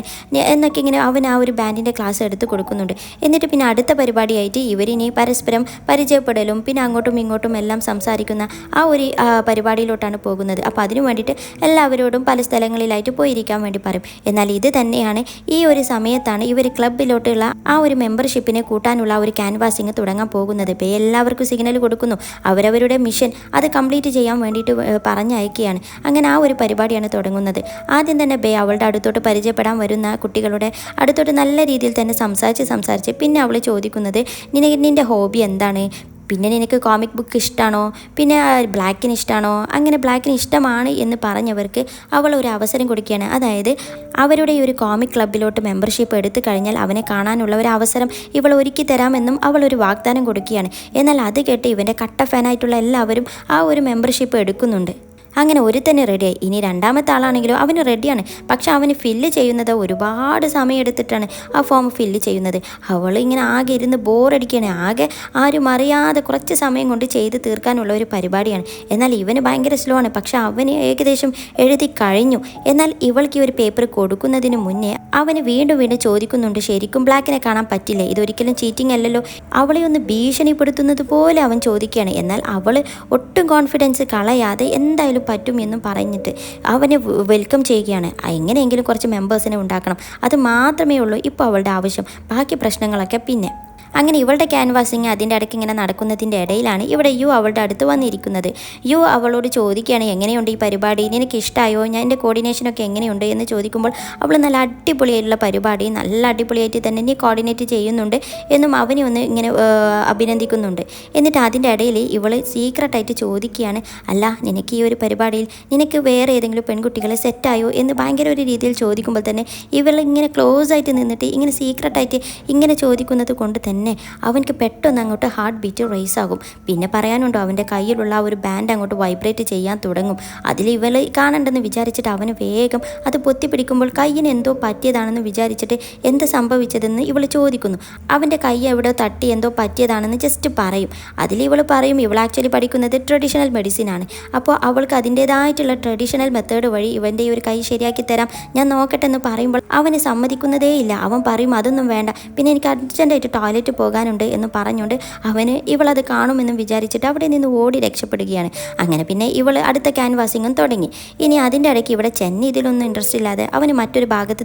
എന്നൊക്കെ ഇങ്ങനെ അവൻ ആ ഒരു ബാൻഡിൻ്റെ ക്ലാസ് എടുത്ത് കൊടുക്കുന്നുണ്ട്. എന്നിട്ട് പിന്നെ അടുത്ത പരിപാടിയായിട്ട് ഇവരിനി പരസ്പരം പരിചയപ്പെടലും പിന്നെ അങ്ങോട്ടും ഇങ്ങോട്ടും എല്ലാം സംസാരിക്കുന്ന ആ ഒരു പരിപാടിയിലോട്ടാണ് പോകുന്നത്. അപ്പോൾ അതിനു വേണ്ടിയിട്ട് എല്ലാവരോടും പല സ്ഥലങ്ങളിലായിട്ട് പോയിരിക്കാൻ വേണ്ടി പറയും. എന്നാൽ ഇത് തന്നെയാണ് ഈ ഒരു സമയത്താണ് ഇവർ ക്ലബിലോട്ടുള്ള ആ ഒരു മെമ്പർഷിപ്പിനെ കൂട്ടാനുള്ള ഒരു ക്യാൻവാസിങ് തുടങ്ങാൻ പോകുന്നത്. ഇപ്പോൾ എല്ലാവർക്കും സിഗ്നൽ കൊടുക്കുന്നു, അവരവരുടെ മിഷൻ അത് കംപ്ലീറ്റ് ചെയ്യാൻ വേണ്ടിയിട്ട് പറഞ്ഞയക്കുകയാണ്. അങ്ങനെ ആ ഒരു പരിപാടിയാണ് തുടങ്ങുന്നത്. ആദ്യം തന്നെ അവളുടെ അടുത്തോട്ട് പരിചയപ്പെടാൻ വരുന്ന കുട്ടികളുടെ അടുത്തോട്ട് നല്ല രീതിയിൽ തന്നെ സംസാരിച്ച് പിന്നെ അവൾ ചോദിക്കുന്നത്, നിന്റെ ഹോബി എന്താണ്, പിന്നെ നിനക്ക് കോമിക് ബുക്ക് ഇഷ്ടമാണോ, പിന്നെ ബ്ലാക്കിന് ഇഷ്ടമാണോ, അങ്ങനെ ബ്ലാക്കിന് ഇഷ്ടമാണ് എന്ന് പറഞ്ഞവർക്ക് അവൾ ഒരു അവസരം കൊടുക്കുകയാണ്. അതായത് അവരുടെ ഈ ഒരു കോമിക് ക്ലബിലോട്ട് മെമ്പർഷിപ്പ് എടുത്തു കഴിഞ്ഞാൽ അവനെ കാണാനുള്ള ഒരു അവസരം ഇവൾ ഒരുക്കി തരാമെന്നും അവൾ ഒരു വാഗ്ദാനം കൊടുക്കുകയാണ്. എന്നാൽ അത് കേട്ട് ഇവൻ്റെ കട്ട ഫാനായിട്ടുള്ള എല്ലാവരും ആ ഒരു മെമ്പർഷിപ്പ് എടുക്കുന്നുണ്ട്. അങ്ങനെ ഒരുത്തന്നെ റെഡിയായി. ഇനി രണ്ടാമത്തെ ആളാണെങ്കിലോ അവന് റെഡിയാണ്. പക്ഷെ അവന് ഫില്ല് ചെയ്യുന്നത് ഒരുപാട് സമയം എടുത്തിട്ടാണ് ആ ഫോം ഫില്ല് ചെയ്യുന്നത്. അവൾ ഇങ്ങനെ ആകെ ഇരുന്ന് ബോറടിക്കുകയാണ്. ആകെ ആരും അറിയാതെ കുറച്ച് സമയം കൊണ്ട് ചെയ്ത് തീർക്കാനുള്ള ഒരു പരിപാടിയാണ്. എന്നാൽ ഇവന് ഭയങ്കര സ്ലോ ആണ്. പക്ഷെ അവന് ഏകദേശം എഴുതി കഴിഞ്ഞു. എന്നാൽ ഇവൾക്ക് ഈ ഒരു പേപ്പർ കൊടുക്കുന്നതിന് മുന്നേ അവന് വീണ്ടും ചോദിക്കുന്നുണ്ട്, ശരിക്കും ബ്ലാക്കിനെ കാണാൻ പറ്റില്ലേ, ഇതൊരിക്കലും ചീറ്റിംഗ് അല്ലല്ലോ. അവളെ ഒന്ന് ഭീഷണിപ്പെടുത്തുന്നത് പോലെ അവൻ ചോദിക്കുകയാണ്. എന്നാൽ അവൾ ഒട്ടും കോൺഫിഡൻസ് കളയാതെ എന്തായാലും പറ്റും എന്നും പറഞ്ഞിട്ട് അവനെ വെൽക്കം ചെയ്യുകയാണ്. എങ്ങനെയെങ്കിലും കുറച്ച് മെമ്പേഴ്സിനെ ഉണ്ടാക്കണം, അത് മാത്രമേ ഉള്ളൂ ഇപ്പോൾ അവളുടെ ആവശ്യം. ബാക്കി പ്രശ്നങ്ങളൊക്കെ പിന്നെ. അങ്ങനെ ഇവളുടെ ക്യാൻവാസിങ് അതിൻ്റെ ഇടയ്ക്ക് ഇങ്ങനെ നടക്കുന്നതിൻ്റെ ഇടയിലാണ് ഇവിടെ അവളുടെ അടുത്ത് വന്നിരിക്കുന്നത്. അവളോട് ചോദിക്കുകയാണ്, എങ്ങനെയുണ്ട് ഈ പരിപാടി, നിനക്ക് ഇഷ്ടമായോ, ഞാൻ എൻ്റെ കോർഡിനേഷനൊക്കെ എങ്ങനെയുണ്ട് എന്ന് ചോദിക്കുമ്പോൾ അവൾ നല്ല അടിപൊളിയായിട്ടുള്ള പരിപാടി, നല്ല അടിപൊളിയായിട്ട് തന്നെ നീ കോർഡിനേറ്റ് ചെയ്യുന്നുണ്ട് എന്നും അവനെ ഒന്ന് ഇങ്ങനെ അഭിനന്ദിക്കുന്നുണ്ട്. എന്നിട്ട് അതിൻ്റെ ഇടയിൽ ഇവൾ സീക്രട്ടായിട്ട് ചോദിക്കുകയാണ്, അല്ല നിനക്ക് ഈ ഒരു പരിപാടിയിൽ നിനക്ക് വേറെ ഏതെങ്കിലും പെൺകുട്ടികളെ സെറ്റായോ എന്ന് ഭയങ്കര ഒരു രീതിയിൽ ചോദിക്കുമ്പോൾ തന്നെ ഇവൾ ഇങ്ങനെ ക്ലോസ് ആയിട്ട് നിന്നിട്ട് ഇങ്ങനെ സീക്രട്ടായിട്ട് ഇങ്ങനെ ചോദിക്കുന്നത് കൊണ്ട് തന്നെ അവനക്ക് പെട്ടെന്ന് അങ്ങോട്ട് ഹാർട്ട് ബീറ്റ് റേസ് ആകും. പിന്നെ പറയാനുണ്ടോ, അവൻ്റെ കയ്യിലുള്ള ആ ഒരു ബാൻഡ് അങ്ങോട്ട് വൈബ്രേറ്റ് ചെയ്യാൻ തുടങ്ങും. അതിൽ ഇവൾ കാണണ്ടെന്ന് വിചാരിച്ചിട്ട് അവന് വേഗം അത് പൊത്തിപ്പിടിക്കുമ്പോൾ കയ്യിന് എന്തോ പറ്റിയതാണെന്ന് വിചാരിച്ചിട്ട് എന്ത് സംഭവിച്ചതെന്ന് ഇവൾ ചോദിക്കുന്നു. അവൻ്റെ കൈ എവിടെ തട്ടി എന്തോ പറ്റിയതാണെന്ന് ജസ്റ്റ് പറയും. അതിൽ ഇവൾ പറയും ഇവൾ ആക്ച്വലി പഠിക്കുന്നത് ട്രഡീഷണൽ മെഡിസിൻ ആണ്. അപ്പോൾ അവൾക്ക് അതിൻ്റേതായിട്ടുള്ള ട്രഡീഷണൽ മെത്തേഡ് വഴി ഇവൻ്റെ ഈ ഒരു കൈ ശരിയാക്കി തരാം, ഞാൻ നോക്കട്ടെ എന്ന് പറയുമ്പോൾ അവന് സമ്മതിക്കുന്നതേ ഇല്ല. അവൻ പറയും അതൊന്നും വേണ്ട, പിന്നെ എനിക്ക് അർജൻറ്റായിട്ട് ടോയ്ലറ്റ് പോകാനുണ്ട് എന്ന് പറഞ്ഞുകൊണ്ട് അവന് ഇവളത് കാണുമെന്നും വിചാരിച്ചിട്ട് അവിടെ നിന്ന് ഓടി രക്ഷപ്പെടുകയാണ്. അങ്ങനെ പിന്നെ ഇവൾ അടുത്ത ക്യാൻവാസിങ്ങും തുടങ്ങി. ഇനി അതിൻ്റെ ഇടയ്ക്ക് ഇവിടെ ചെന്നി ഇതിലൊന്നും ഇൻട്രസ്റ്റ് ഇല്ലാതെ അവന് മറ്റൊരു ഭാഗത്ത്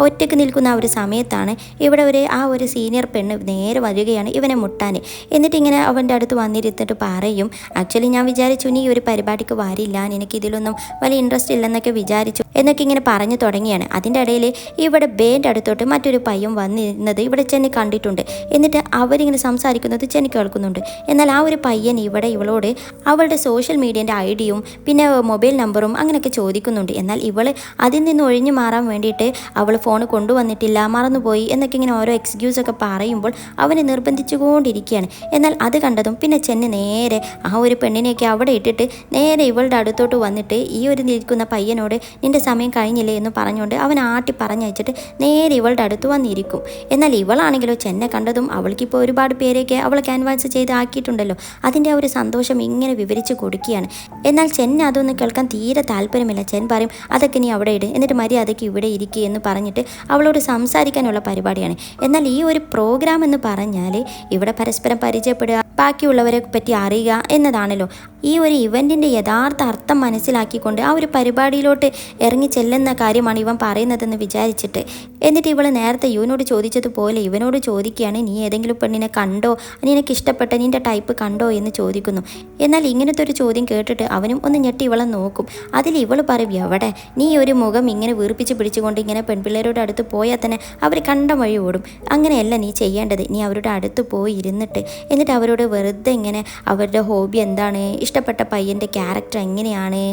ഒറ്റയ്ക്ക് നിൽക്കുന്ന ആ ഒരു സമയത്താണ് ഇവിടെ ആ ഒരു സീനിയർ പെണ്ണ് നേരെ വരികയാണ് ഇവനെ മുട്ടാൻ. എന്നിട്ട് ഇങ്ങനെ അവൻ്റെ അടുത്ത് വന്നിരുന്നിട്ട് പറയും, ആക്ച്വലി ഞാൻ വിചാരിച്ചു നീ ഒരു പരിപാടിക്ക് വരില്ല, നിനക്ക് ഇതിലൊന്നും വലിയ ഇൻട്രസ്റ്റ് ഇല്ലെന്നൊക്കെ വിചാരിച്ചു എന്നൊക്കെ ഇങ്ങനെ പറഞ്ഞു തുടങ്ങിയാണ്. അതിൻ്റെ ഇടയിൽ ഇവിടെ ബേൻ്റെ അടുത്തോട്ട് മറ്റൊരു പയ്യൻ വന്നിരുന്നത് ഇവിടെ ചെന്നി കണ്ടിട്ടുണ്ട്. എന്നിട്ട് അവരിങ്ങനെ സംസാരിക്കുന്നത് ചെന്നി കേൾക്കുന്നുണ്ട്. എന്നാൽ ആ ഒരു പയ്യൻ ഇവളോട് അവളുടെ സോഷ്യൽ മീഡിയൻ്റെ ഐഡിയും പിന്നെ മൊബൈൽ നമ്പറും അങ്ങനെയൊക്കെ ചോദിക്കുന്നുണ്ട്. എന്നാൽ ഇവൾ അതിൽ നിന്ന് ഒഴിഞ്ഞു മാറാൻ വേണ്ടിയിട്ട് അവൾ ഫോൺ കൊണ്ടുവന്നിട്ടില്ല, മറന്നുപോയി എന്നൊക്കെ ഇങ്ങനെ ഓരോ എക്സ്ക്യൂസൊക്കെ പറയുമ്പോൾ അവനെ നിർബന്ധിച്ചുകൊണ്ടിരിക്കുകയാണ്. എന്നാൽ അത് കണ്ടതും പിന്നെ ചെന്നി നേരെ ആ ഒരു പെണ്ണിനെയൊക്കെ അവിടെ ഇട്ടിട്ട് നേരെ ഇവളുടെ അടുത്തോട്ട് വന്നിട്ട് ഈ ഒരു നിൽക്കുന്ന പയ്യനോട് നിൻ്റെ സമയം കഴിഞ്ഞില്ലേ എന്ന് പറഞ്ഞുകൊണ്ട് അവൻ ആട്ടി പറഞ്ഞയച്ചിട്ട് നേരെ ഇവളുടെ അടുത്ത് വന്നിരിക്കും. എന്നാൽ ഇവളാണെങ്കിലോ ചെന്നെ കണ്ടതും അവൾക്കിപ്പോൾ ഒരുപാട് പേരെയൊക്കെ അവൾ ക്യാൻവാസ് ചെയ്ത് ആക്കിയിട്ടുണ്ടല്ലോ, അതിൻ്റെ ആ ഒരു സന്തോഷം ഇങ്ങനെ വിവരിച്ച് കൊടുക്കുകയാണ്. എന്നാൽ ചെന്നെ അതൊന്നും കേൾക്കാൻ തീരെ താല്പര്യമില്ല. ചെൻ പറയും അതൊക്കെ നീ അവിടെ ഇട്, എന്നിട്ട് മര്യാദയ്ക്ക് ഇവിടെ ഇരിക്കുക എന്ന് പറഞ്ഞിട്ട് അവളോട് സംസാരിക്കാനുള്ള പരിപാടിയാണ്. എന്നാൽ ഈ ഒരു പ്രോഗ്രാം എന്ന് പറഞ്ഞാൽ ഇവിടെ പരസ്പരം പരിചയപ്പെടുക, ബാക്കിയുള്ളവരെ പറ്റി അറിയുക എന്നതാണല്ലോ. ഈ ഒരു ഇവൻറ്റിൻ്റെ യഥാർത്ഥ അർത്ഥം മനസ്സിലാക്കിക്കൊണ്ട് ആ ഒരു പരിപാടിയിലോട്ട് ഇറങ്ങി ചെല്ലുന്ന കാര്യമാണ് ഇവൻ പറയുന്നതെന്ന് വിചാരിച്ചിട്ട്, എന്നിട്ട് ഇവൾ നേരത്തെ യുവിനോട് ചോദിച്ചതുപോലെ ഇവനോട് ചോദിക്കുകയാണ്, നീ ഏതെങ്കിലും പെണ്ണിനെ കണ്ടോ, നിനക്ക് ഇഷ്ടപ്പെട്ട നിൻ്റെ ടൈപ്പ് കണ്ടോ എന്ന് ചോദിക്കുന്നു. എന്നാൽ ഇങ്ങനത്തെ ഒരു ചോദ്യം കേട്ടിട്ട് അവനും ഒന്ന് ഞെട്ടി ഇവളെ നോക്കും. അതിൽ ഇവൾ പറയും, എവിടെ നീ ഒരു മുഖം ഇങ്ങനെ വീർപ്പിച്ച് പിടിച്ചുകൊണ്ട് ഇങ്ങനെ പെൺപിള്ളേരുടെ അടുത്ത് പോയാൽ തന്നെ അവർ കണ്ട വഴി ഓടും. അങ്ങനെയല്ല നീ ചെയ്യേണ്ടത്. നീ അവരുടെ അടുത്ത് പോയി എന്നിട്ട് അവരോട് വെറുതെ ഇങ്ങനെ അവരുടെ ഹോബി എന്താണ്, ഇഷ്ടപ്പെട്ട പയ്യൻ്റെ ക്യാരക്ടർ എങ്ങനെയാണ്,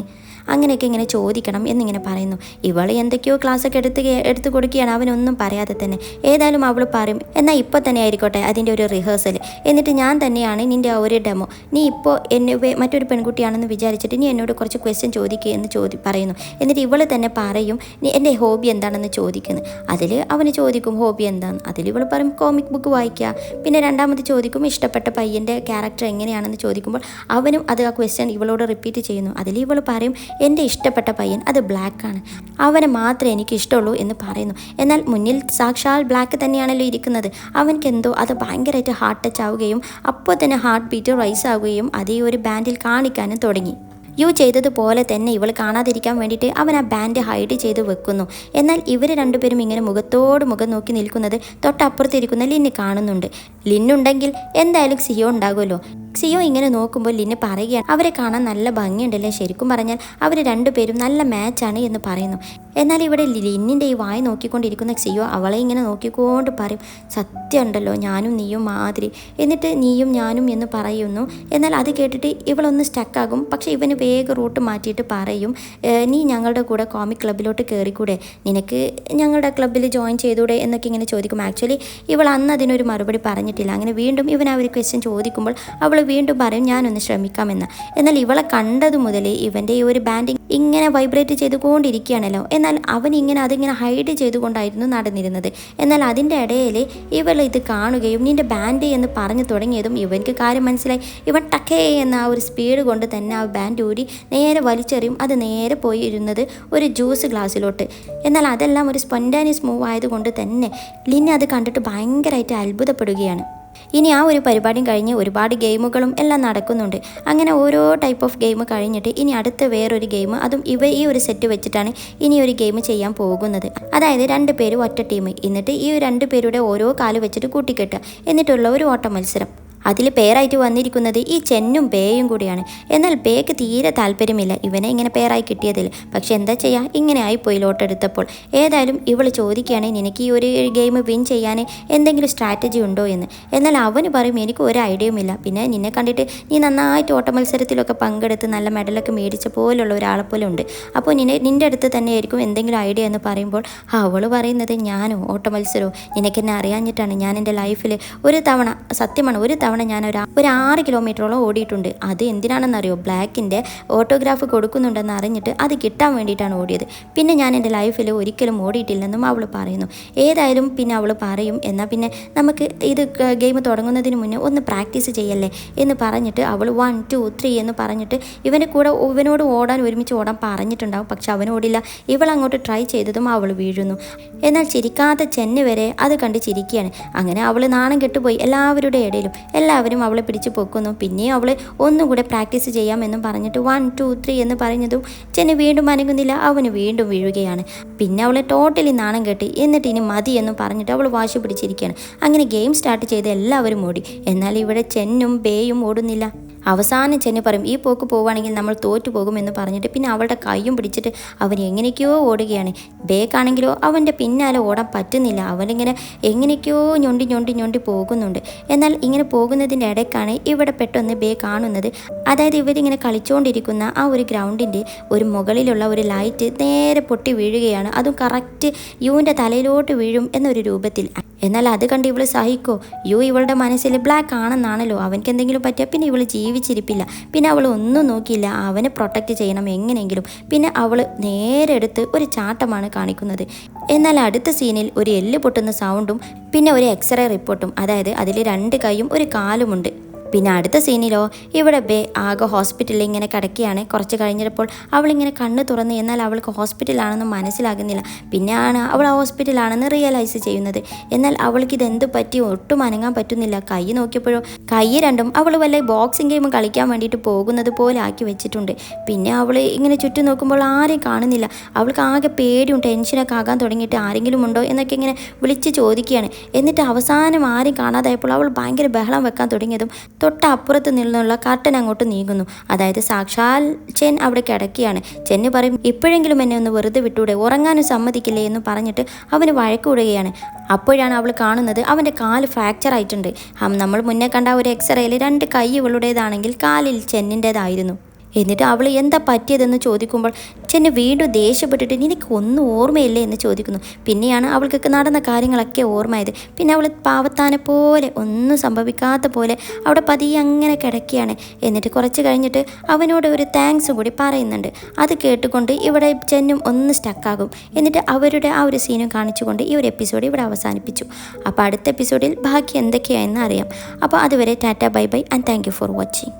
അങ്ങനെയൊക്കെ ഇങ്ങനെ ചോദിക്കണം എന്നിങ്ങനെ പറയുന്നു. ഇവൾ എന്തൊക്കെയോ ക്ലാസ്സൊക്കെ എടുത്ത് കൊടുക്കുകയാണ്, അവനൊന്നും പറയാതെ തന്നെ. ഏതായാലും അവൾ പറയും, എന്നാൽ ഇപ്പോൾ തന്നെ ആയിക്കോട്ടെ അതിൻ്റെ ഒരു റിഹേഴ്സൽ, എന്നിട്ട് ഞാൻ തന്നെയാണ് നിൻ്റെ ആ ഒരു ഡെമോ, നീ ഇപ്പോൾ എന്നെ മറ്റൊരു പെൺകുട്ടിയാണെന്ന് വിചാരിച്ചിട്ട് നീ എന്നോട് കുറച്ച് ക്വസ്റ്റ്യൻ ചോദിക്കുക എന്ന് പറയുന്നു. എന്നിട്ട് ഇവൾ തന്നെ പറയും, നീ എൻ്റെ ഹോബി എന്താണെന്ന് ചോദിക്കുന്നു. അതിൽ അവന് ചോദിക്കും ഹോബി എന്താണെന്ന്. അതിൽ ഇവൾ പറയും കോമിക് ബുക്ക് വായിക്കുക. പിന്നെ രണ്ടാമത് ചോദിക്കും ഇഷ്ടപ്പെട്ട പയ്യൻ്റെ ക്യാരക്ടർ എങ്ങനെയാണെന്ന് ചോദിക്കുമ്പോൾ അവനും അത് ആ ക്വസ്റ്റ്യൻ ഇവളോട് റിപ്പീറ്റ് ചെയ്യുന്നു. അതിൽ ഇവൾ പറയും, എൻ്റെ ഇഷ്ടപ്പെട്ട പയ്യൻ അത് ബ്ലാക്കാണ്, അവനെ മാത്രമേ എനിക്ക് ഇഷ്ടമുള്ളൂ എന്ന് പറയുന്നു. എന്നാൽ മുന്നിൽ സാക്ഷാൽ ബ്ലാക്ക് തന്നെയാണല്ലോ ഇരിക്കുന്നത്. അവനക്കെന്തോ അത് ഭയങ്കരമായിട്ട് ഹാർട്ട് ടച്ച് ആവുകയും അപ്പോൾ തന്നെ ഹാർട്ട് ബീറ്റ് റൈസ് ആവുകയും അതേ ഒരു ബാൻഡിൽ കാണിക്കാനും തുടങ്ങി. യു ചെയ്തതുപോലെ തന്നെ ഇവൾ കാണാതിരിക്കാൻ വേണ്ടിയിട്ട് അവൻ ആ ബാൻഡ് ഹൈഡ് ചെയ്ത് വെക്കുന്നു. എന്നാൽ ഇവർ രണ്ടുപേരും ഇങ്ങനെ മുഖത്തോട് മുഖം നോക്കി നിൽക്കുന്നത് തൊട്ടപ്പുറത്തിരിക്കുന്ന ലിന്ന് കാണുന്നുണ്ട്. ലിന്നുണ്ടെങ്കിൽ എന്തായാലും സിയോ ഉണ്ടാകുമല്ലോ. സിയോ ഇങ്ങനെ നോക്കുമ്പോൾ ലിന്ന് പറയുകയാണ്, അവരെ കാണാൻ നല്ല ഭംഗിയുണ്ടല്ലേ, ശരിക്കും പറഞ്ഞാൽ അവർ രണ്ടുപേരും നല്ല മാച്ചാണ് എന്ന് പറയുന്നു. എന്നാൽ ഇവിടെ ലിന്നിൻ്റെ ഈ വായി നോക്കിക്കൊണ്ടിരിക്കുന്ന സിയോ അവളെ ഇങ്ങനെ നോക്കിക്കൊണ്ട് പറയും, സത്യം ഉണ്ടല്ലോ ഞാനും നീയും മാതിരി, എന്നിട്ട് നീയും ഞാനും എന്ന് പറയുന്നു. എന്നാൽ അത് കേട്ടിട്ട് ഇവളൊന്ന് സ്റ്റക്കാകും. പക്ഷേ ഇവന് വേഗം റൂട്ട് മാറ്റിയിട്ട് പറയും, നീ ഞങ്ങളുടെ കൂടെ കോമിക് ക്ലബിലോട്ട് കയറിക്കൂടെ, നിനക്ക് ഞങ്ങളുടെ ക്ലബ്ബിൽ ജോയിൻ ചെയ്തൂടെ എന്നൊക്കെ ഇങ്ങനെ ചോദിക്കും. ആക്ച്വലി ഇവൾ അന്ന് അതിനൊരു മറുപടി പറഞ്ഞിട്ടില്ല. അങ്ങനെ വീണ്ടും ഇവൻ ആ ഒരു ക്വസ്റ്റ്യൻ ചോദിക്കുമ്പോൾ അവൾ വീണ്ടും പറയും ഞാനൊന്ന് ശ്രമിക്കാമെന്ന്. എന്നാൽ ഇവളെ കണ്ടതു മുതൽ ഇവൻ്റെ ഈ ഒരു ബാൻഡിങ് ഇങ്ങനെ വൈബ്രേറ്റ് ചെയ്തുകൊണ്ടിരിക്കുകയാണല്ലോ. എന്നാൽ അവൻ ഇങ്ങനെ അതിങ്ങനെ ഹൈഡ് ചെയ്തുകൊണ്ടായിരുന്നു നടന്നിരുന്നത്. എന്നാൽ അതിൻ്റെ ഇടയിൽ ഇവൾ ഇത് കാണുകയും നിൻ്റെ ബാൻഡ് എന്ന് പറഞ്ഞു തുടങ്ങിയതും ഇവൻക്ക് കാര്യം മനസ്സിലായി. ഇവൻ ടക്കേ എന്ന ആ ഒരു സ്പീഡ് കൊണ്ട് തന്നെ ആ ബാൻഡ് ഊരി നേരെ വലിച്ചെറിയും. അത് നേരെ പോയി ഇരുന്നത് ഒരു ജ്യൂസ് ഗ്ലാസ്സിലോട്ട്. എന്നാൽ അതെല്ലാം ഒരു സ്പോണ്ടാനിയസ് മൂവ് ആയതുകൊണ്ട് തന്നെ ലിന്നെ അത് കണ്ടിട്ട് ഭയങ്കരമായിട്ട് അത്ഭുതപ്പെടുകയാണ്. ഇനി ആ ഒരു പരിപാടിയും കഴിഞ്ഞ് ഒരുപാട് ഗെയിമുകളും എല്ലാം നടക്കുന്നുണ്ട്. അങ്ങനെ ഓരോ ടൈപ്പ് ഓഫ് ഗെയിം കഴിഞ്ഞിട്ട് ഇനി അടുത്ത വേറൊരു ഗെയിം, അതും ഈ ഒരു സെറ്റ് വെച്ചിട്ടാണ് ഇനി ഒരു ഗെയിം ചെയ്യാൻ പോകുന്നത്. അതായത് 2 പേര് ഒറ്റ ടീം, എന്നിട്ട് ഈ 2 പേരുടെ ഓരോ കാല് വെച്ചിട്ട് കൂട്ടിക്കെട്ടുക, എന്നിട്ടുള്ള ഒരു ഓട്ട മത്സരം. അതിൽ പേരായിട്ട് വന്നിരിക്കുന്നത് ഈ ചെന്നും ബേയും കൂടിയാണ്. എന്നാൽ ബേക്ക് തീരെ താല്പര്യമില്ല ഇവനെ ഇങ്ങനെ പേരായി കിട്ടിയതിൽ. പക്ഷെ എന്താ ചെയ്യുക, ഇങ്ങനെ ആയിപ്പോയി ലോട്ടെടുത്തപ്പോൾ. ഏതായാലും ഇവൾ ചോദിക്കുകയാണ്, നിനക്ക് ഈ ഒരു ഗെയിം വിൻ ചെയ്യാൻ എന്തെങ്കിലും സ്ട്രാറ്റജി ഉണ്ടോ എന്ന്. എന്നാൽ അവന് പറയും, എനിക്ക് ഒരു ഐഡിയയുമില്ല. പിന്നെ നിന്നെ കണ്ടിട്ട് നീ നന്നായിട്ട് ഓട്ട മത്സരത്തിലൊക്കെ പങ്കെടുത്ത് നല്ല മെഡലൊക്കെ മേടിച്ച പോലുള്ള ഒരാളെപ്പോലെ ഉണ്ട്. അപ്പോൾ നിൻ്റെ അടുത്ത് തന്നെ ആയിരിക്കും എന്തെങ്കിലും ഐഡിയ എന്ന് പറയുമ്പോൾ അവൾ പറയുന്നത്, ഞാനോ ഓട്ട മത്സരമോ, നിനക്കെന്നെ അറിയാഞ്ഞിട്ടാണ്. ഞാൻ എൻ്റെ ലൈഫിൽ ഒരു തവണ, സത്യമാണ് ഒരു തവണ ഞാൻ ഒരു 6 കിലോമീറ്ററോളം ഓടിയിട്ടുണ്ട്. അത് എന്തിനാണെന്നറിയോ, ബ്ലാക്കിൻ്റെ ഓട്ടോഗ്രാഫ് കൊടുക്കുന്നുണ്ടെന്ന് അറിഞ്ഞിട്ട് അത് കിട്ടാൻ വേണ്ടിയിട്ടാണ് ഓടിയത്. പിന്നെ ഞാൻ എൻ്റെ ലൈഫിൽ ഒരിക്കലും ഓടിയിട്ടില്ലെന്നും അവൾ പറയുന്നു. ഏതായാലും പിന്നെ അവൾ പറയും, എന്നാൽ പിന്നെ നമുക്ക് ഇത് ഗെയിം തുടങ്ങുന്നതിന് മുന്നേ ഒന്ന് പ്രാക്ടീസ് ചെയ്യല്ലേ എന്ന് പറഞ്ഞിട്ട് അവൾ 1 2 3 എന്ന് പറഞ്ഞിട്ട് ഇവനോട് ഒരുമിച്ച് ഓടാൻ പറഞ്ഞിട്ടുണ്ടാവും. പക്ഷെ അവനോടില്ല. ഇവൾ അങ്ങോട്ട് ട്രൈ ചെയ്തതും അവൾ വീഴുന്നു. എന്നാൽ ചിരിക്കാത്ത ചെന്ന് വരെ അത് കണ്ട് ചിരിക്കുകയാണ്. അങ്ങനെ അവൾ നാണം കെട്ടുപോയി എല്ലാവരുടെ ഇടയിലും. എല്ലാവരും അവളെ പിടിച്ച് പൊക്കുന്നു. പിന്നെയും അവൾ ഒന്നുകൂടെ പ്രാക്ടീസ് ചെയ്യാമെന്നും പറഞ്ഞിട്ട് 1 2 3 എന്ന് പറഞ്ഞതും ചെന്ന് വീണ്ടും അനങ്ങുന്നില്ല. അവന് വീണ്ടും വീഴുകയാണ്. പിന്നെ അവളെ ടോട്ടലി നാണം കെട്ടി. എന്നിട്ട് ഇനി മതി എന്നും പറഞ്ഞിട്ട് അവൾ വാശി പിടിച്ചിരിക്കുകയാണ്. അങ്ങനെ ഗെയിം സ്റ്റാർട്ട് ചെയ്ത് എല്ലാവരും ഓടി. എന്നാൽ ഇവിടെ ചെന്നും ബേയും ഓടുന്നില്ല. അവസാനം ചെന്ന് പറയും, ഈ പോക്ക് പോവുകയാണെങ്കിൽ നമ്മൾ തോറ്റു പോകുമെന്ന് പറഞ്ഞിട്ട് പിന്നെ അവളുടെ കൈയും പിടിച്ചിട്ട് അവൻ എങ്ങനെയൊക്കെയോ ഓടുകയാണ്. ബേക്കാണെങ്കിലോ അവൻ്റെ പിന്നാലെ ഓടാൻ പറ്റുന്നില്ല. അവനിങ്ങനെ എങ്ങനെയൊക്കെയോ ഞൊണ്ടി പോകുന്നുണ്ട്. എന്നാൽ ഇങ്ങനെ പോകുന്നതിൻ്റെ ഇടയ്ക്കാണ് ഇവിടെ പെട്ടെന്ന് ബേ കാണുന്നത്. അതായത് ഇവരിങ്ങനെ കളിച്ചുകൊണ്ടിരിക്കുന്ന ആ ഒരു ഗ്രൗണ്ടിൻ്റെ ഒരു മുകളിലുള്ള ഒരു ലൈറ്റ് നേരെ പൊട്ടി വീഴുകയാണ്. അതും കറക്റ്റ് യുവിൻ്റെ തലയിലോട്ട് വീഴും എന്നൊരു രൂപത്തിൽ. എന്നാൽ അത് കണ്ട് ഇവൾ സഹിക്കോ? ഇവളുടെ മനസ്സിൽ ബ്ലാക്ക് ആണെന്നാണല്ലോ, അവനക്ക് എന്തെങ്കിലും പറ്റിയാൽ പിന്നെ ഇവൾ ജീവിച്ചിരിപ്പില്ല. പിന്നെ അവൾ ഒന്നും നോക്കിയില്ല, അവനെ പ്രൊട്ടക്റ്റ് ചെയ്യണം എങ്ങനെയെങ്കിലും. പിന്നെ അവൾ നേരെ എടുത്ത് ഒരു ചാട്ടമാണ് കാണിക്കുന്നത്. എന്നാൽ അടുത്ത സീനിൽ ഒരു എല്ല് പൊട്ടുന്ന സൗണ്ടും പിന്നെ ഒരു എക്സ്റേ റിപ്പോർട്ടും. അതായത് അതിൽ 2 കൈയും ഒരു കാലുമുണ്ട്. പിന്നെ അടുത്ത സീനിലോ ഇവിടെ ബേ ആകെ ഹോസ്പിറ്റലിൽ ഇങ്ങനെ കിടക്കുകയാണ്. കുറച്ച് കഴിഞ്ഞപ്പോൾ അവളിങ്ങനെ കണ്ണ് തുറന്ന്, എന്നാൽ അവൾക്ക് ഹോസ്പിറ്റലാണെന്ന് മനസ്സിലാകുന്നില്ല. പിന്നെയാണ് അവൾ ആ ഹോസ്പിറ്റലാണെന്ന് റിയലൈസ് ചെയ്യുന്നത്. എന്നാൽ അവൾക്ക് ഇതെന്ത് പറ്റി ഒട്ടും അനങ്ങാൻ പറ്റുന്നില്ല. കൈ നോക്കിയപ്പോഴോ കൈ രണ്ടും അവൾ വല്ല ബോക്സിംഗ് ഗെയിം കളിക്കാൻ വേണ്ടിയിട്ട് പോകുന്നത് പോലെ ആക്കി വെച്ചിട്ടുണ്ട്. പിന്നെ അവൾ ഇങ്ങനെ ചുറ്റും നോക്കുമ്പോൾ ആരെയും കാണുന്നില്ല. അവൾക്ക് ആകെ പേടിയും ടെൻഷനൊക്കെ ആകാൻ തുടങ്ങിയിട്ട് ആരെങ്കിലും ഉണ്ടോ എന്നൊക്കെ ഇങ്ങനെ വിളിച്ച് ചോദിക്കുകയാണ്. എന്നിട്ട് അവസാനം ആരെയും കാണാതായപ്പോൾ അവൾ ഭയങ്കര ബഹളം വെക്കാൻ തുടങ്ങിയതും തൊട്ടപ്പുറത്ത് നിന്നുള്ള കർട്ടൻ അങ്ങോട്ട് നീങ്ങുന്നു. അതായത് സാക്ഷാൽ ചെൻ അവിടെ കിടക്കുകയാണ്. ചെന്ന് പറയും, ഇപ്പോഴെങ്കിലും എന്നെ ഒന്ന് വെറുതെ വിട്ടൂടെ, ഉറങ്ങാനും സമ്മതിക്കില്ലേ എന്ന് പറഞ്ഞിട്ട് അവന് വഴക്കൂടുകയാണ്. അപ്പോഴാണ് അവൾ കാണുന്നത് അവൻ്റെ കാല് ഫ്രാക്ചർ ആയിട്ടുണ്ട്. നമ്മൾ മുന്നേ കണ്ട ഒരു എക്സ്റേയിൽ 2 കൈ ഇവളുടേതാണെങ്കിൽ കാലിൽ ചെന്നിൻ്റേതായിരുന്നു. എന്നിട്ട് അവൾ എന്താ പറ്റിയതെന്ന് ചോദിക്കുമ്പോൾ ചെന്ന് വീണ്ടും ദേഷ്യപ്പെട്ടിട്ട് നിനക്ക് ഒന്നും ഓർമ്മയില്ലേ എന്ന് ചോദിക്കുന്നു. പിന്നെയാണ് അവൾക്ക് നടന്ന കാര്യങ്ങളൊക്കെ ഓർമ്മയായത്. പിന്നെ അവൾ പാവത്താനെ പോലെ ഒന്നും സംഭവിക്കാത്ത പോലെ അവിടെ പതിയെ അങ്ങനെ കിടക്കുകയാണ്. എന്നിട്ട് കുറച്ച് കഴിഞ്ഞിട്ട് അവനോട് ഒരു താങ്ക്സ് കൂടി പറയുന്നുണ്ട്. അത് കേട്ടുകൊണ്ട് ഇവിടെ ചെന്നും ഒന്ന് സ്റ്റക്കാകും. എന്നിട്ട് അവരുടെ ആ ഒരു സീനും കാണിച്ചുകൊണ്ട് ഈ ഒരു എപ്പിസോഡ് ഇവിടെ അവസാനിപ്പിച്ചു. അപ്പോൾ അടുത്ത എപ്പിസോഡിൽ ബാക്കി എന്തൊക്കെയാണെന്ന് അറിയാം. അപ്പോൾ അതുവരെ Tata, bye bye and thank you for watching.